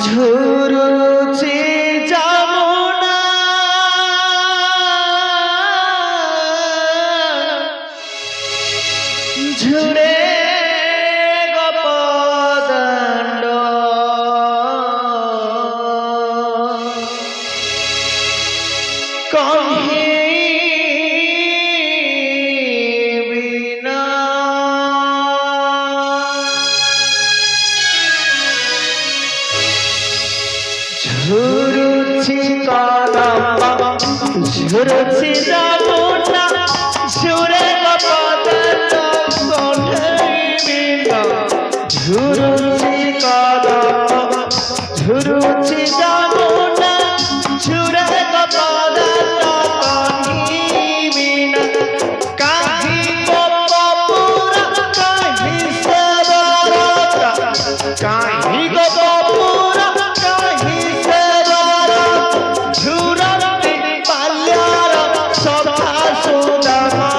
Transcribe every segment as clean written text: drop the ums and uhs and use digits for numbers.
ঝরছে যমুনা ঝুড়ে গোপদণ্ড কহে বিনা ঝুরুছি কদম ঝুরুছি যমুনা ঝুড়ে গোপদণ্ড কহে বিনা ঝুরুছি কদম ঝুরুছি যমুনা ঝুড়ে গোপদণ্ড কহে বিনা কাহি গোপপুরা কাহি সেবরতা কাহি গোপপুরা কাহি সেবরতা ঝুরন্তি পাল্যার সভা সুদামা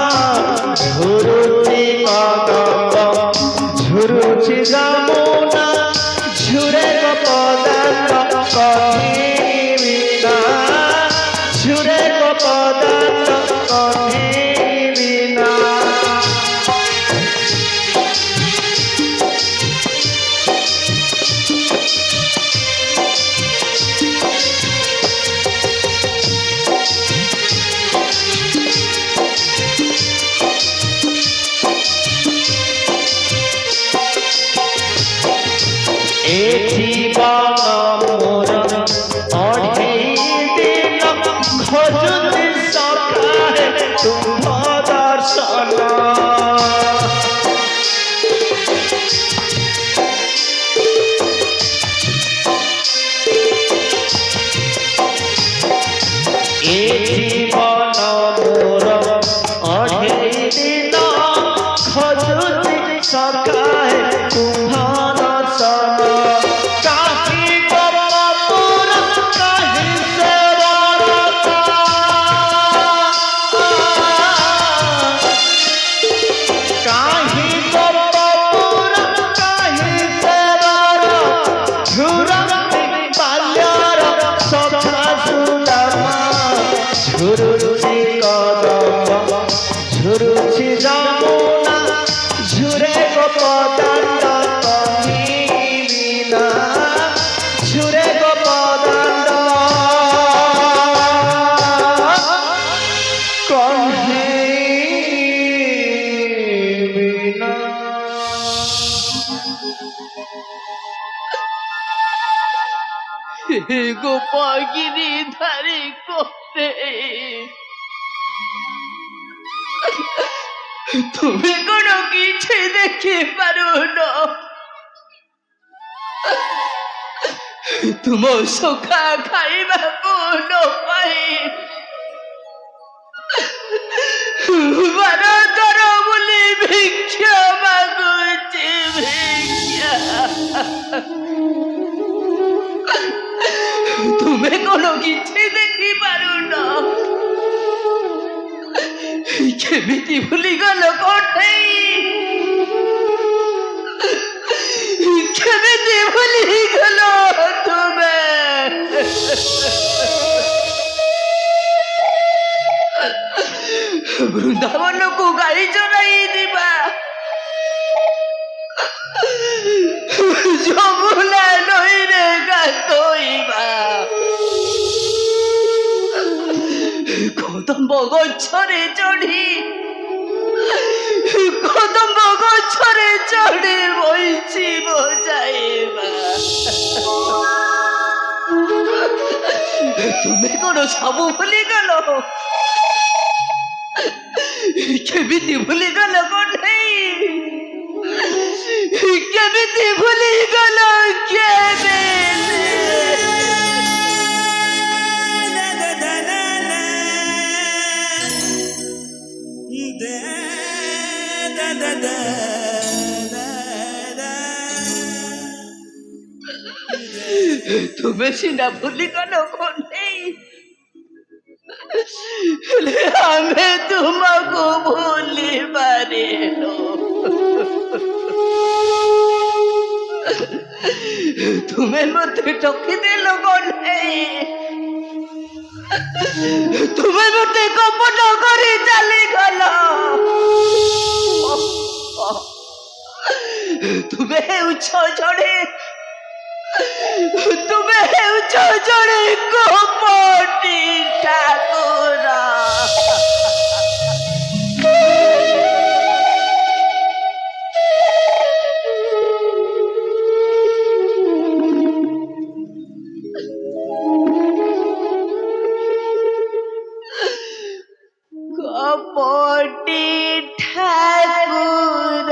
ঝুরুছি কদম ঝুরুছি যমুনা ঝুড়ে গোপদণ্ড কহে বিনা ঝুড়ে গোপদণ্ড কহে বিনা এ জীবন মোর অঢেই দিন খোঁজুতি সখারে তুম্ভ দর্শন এ জীবন মোর অঢেই দিন খোঁজুতি সখারে তুম্ভ দর্শন কাহি গোপপুরা কাহি সেবরতা কাহি গোপপুরা কাহি সেবরতা ঝুরন্তি পাল্যার সভা সুদামা ঝুরুছি কদম ঝুরুছি যমুনা ঝুড়ে গোপদণ্ড কহে বিনা ঝুড়ে গোপদণ্ড কহে বিনা গোপাগিরি ধারে করতে তুমি কোনো কিছু দেখে পারো না তুম সখা খাইବାକୁ ନ ପାଇ ଭାରତର ବୋଲି ଭିକ୍ଷା ମାଗୁଛି ଭିକ୍ଷା ତୁମେ କ'ଣ କିଛି ଦେଖିପାରୁନ କେମିତି ଭୁଲିଗଲ କଣ୍ଢେଇ କେମିତି ଭୁଲିଗଲ ତୁମେ ବୃନ୍ଦାବନକୁ ଗାଈ ଚରାଇ ଯିବା ଯମୁନା ନଈରେ ଗାଧୋଇବା କଦମ୍ବ ଗଛରେ ଚଢି କଦମ୍ବ ଗଛରେ ଚଢି ବଇଛି ବଜାଇବା ତୁମେ କ'ଣ ସବୁ ଭୁଲିଗଲ କେମିତି ଭୁଲିଗଲ କଣ୍ଢେଇ କେମିତି ଭୁଲିଗଲ ତୁମେ ସିନା ଭୁଲିଗଲ କଣ୍ଢେଇ ଆମେ ତୁମକୁ ଭୁଲି ପାରିନୁ তুমি মতে ঠকিদেল গলে তুমি মতে কপট করে চালি গল তুমি হেউছ জଣେ তুমি হেউছ জଣେ কপটি ঠাকুর কপটি ঠাকুর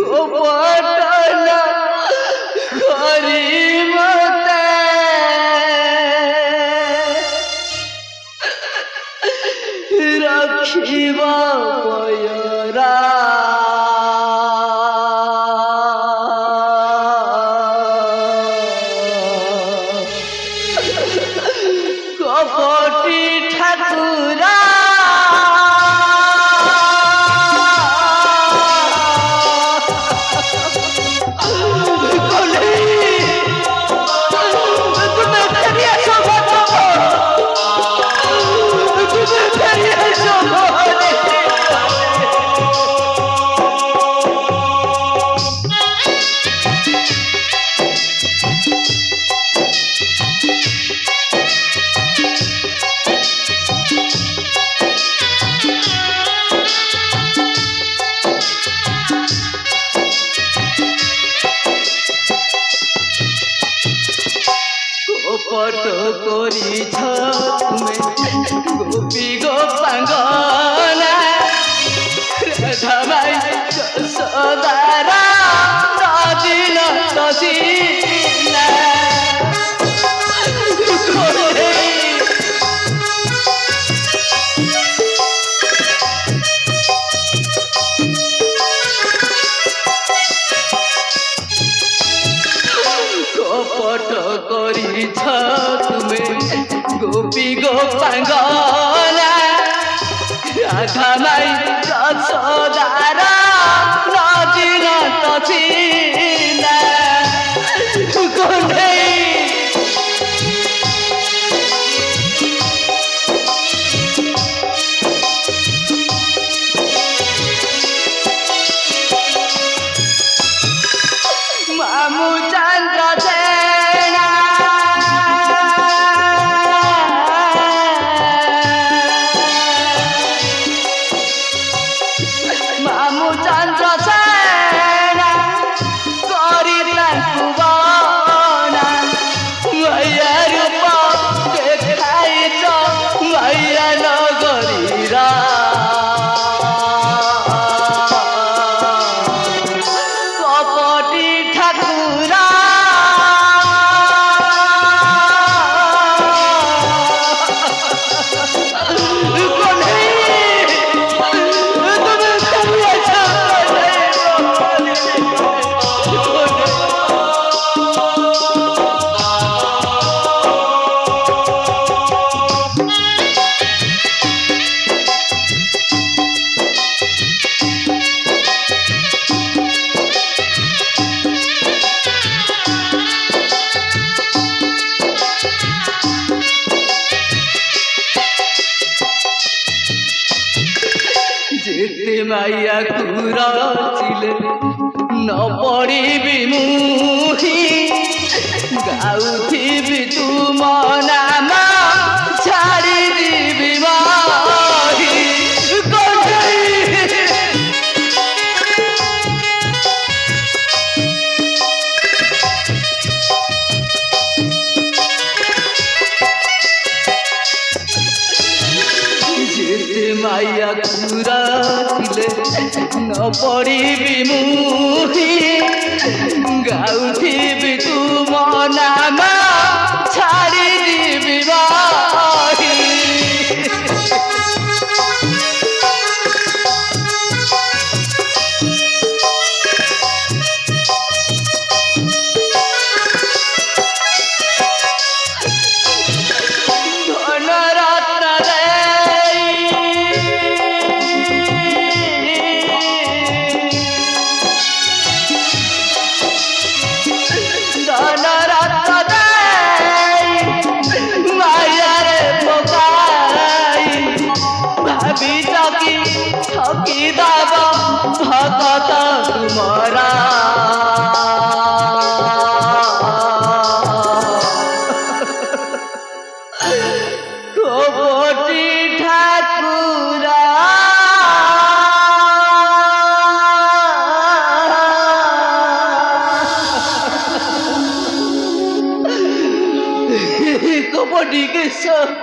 কপটল করি মতে রাখিবা পয়রা কপটি ঠাকুরা কপট করিছ তুমি গোপী গোপাঙ্গনা রাধা মাই যশোদারা রাজিল তসিনা কপট করিছ তুমি গোপী গোপাঙ্গনা রাধা মাই যশোদারা রাজিল তসিনা কন্ঠে মামু চন্দ্র সেনা মামু চন্দ্র সেনা করি তাଙ୍କୁ বনা মায়া রূপ দেখাইছ মায়া নগরীরা কপটি ঠাকুরা যেতে মাইয়া কুরাচিলে ন পড়িবি মুহি গাউথিবি তুম নাম ছাড়ি দিবি মাহি যেতে মাইয়া কুরাচিলে ন পড়িবি মুহি গাউথিবি তুম নাম ছাড়ি দিবি মাহি ভগত তুমরা কপটি ঠাকুরা কপটি কেশব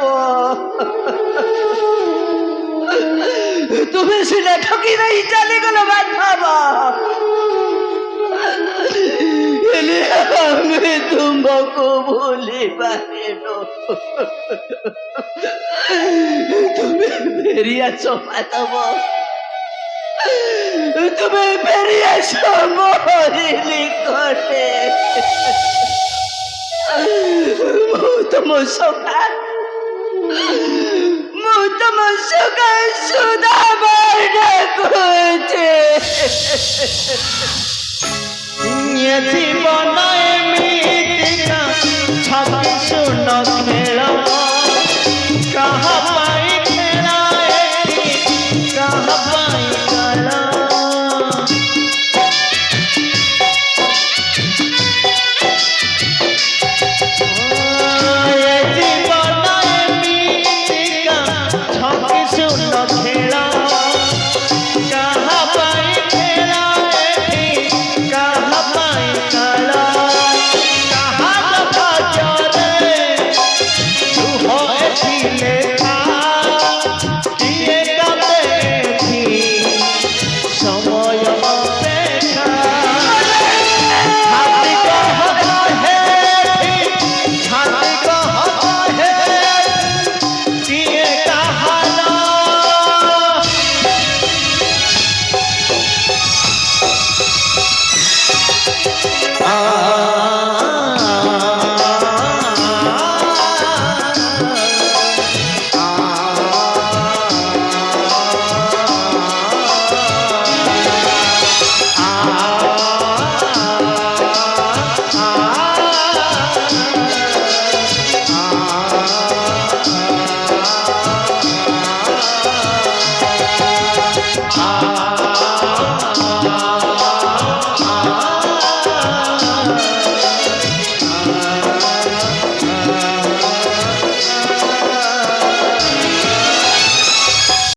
তুমি সিনা ঠকি नहीं चले गलो बात बाबा मैं तुमको भूली पाएनो तुम्हें मेरी अच्छो पातबो तुम्हें मेरी अच्छो मोरी लिखोटे तुम सुखा सुधा बड़ा कुछ জীবনায়